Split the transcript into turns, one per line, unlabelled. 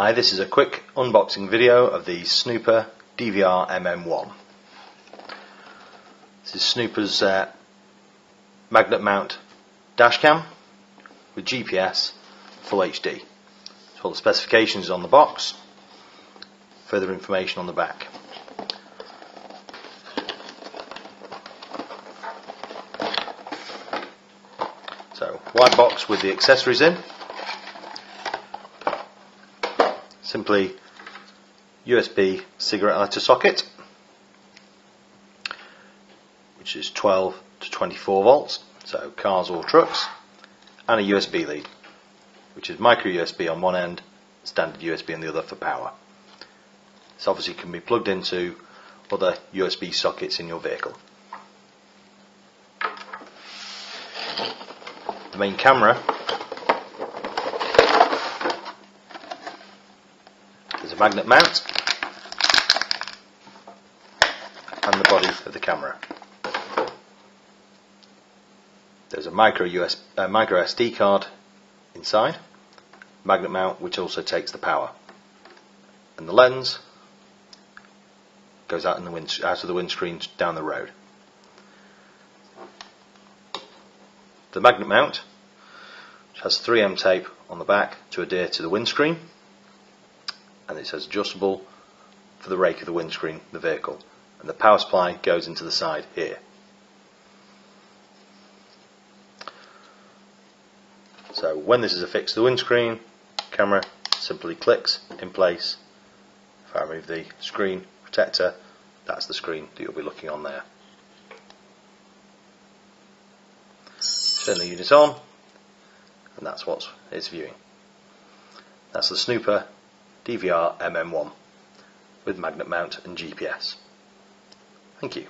Hi, this is a quick unboxing video of the Snooper DVR-MM1. This is Snooper's magnet mount dashcam with GPS Full HD. So all the specifications on the box, further information on the back. So, white box with the accessories in. Simply USB cigarette lighter socket, which is 12 to 24 volts, so cars or trucks, and a USB lead, which is micro USB on one end, standard USB on the other for power. This obviously can be plugged into other USB sockets in your vehicle. The main camera is a magnet mount and the body of the camera. There's a micro SD card inside, magnet mount which also takes the power, and the lens goes out of the windscreen down the road. The magnet mount, which has 3M tape on the back to adhere to the windscreen, and it says adjustable for the rake of the windscreen of the vehicle, and the power supply goes into the side here. So when this is affixed to the windscreen, camera simply clicks in place. If I remove the screen protector, that's the screen that you'll be looking on there. Turn the unit on, and that's what it's viewing. That's the Snooper DVR-MM1 with magnet mount and GPS. Thank you.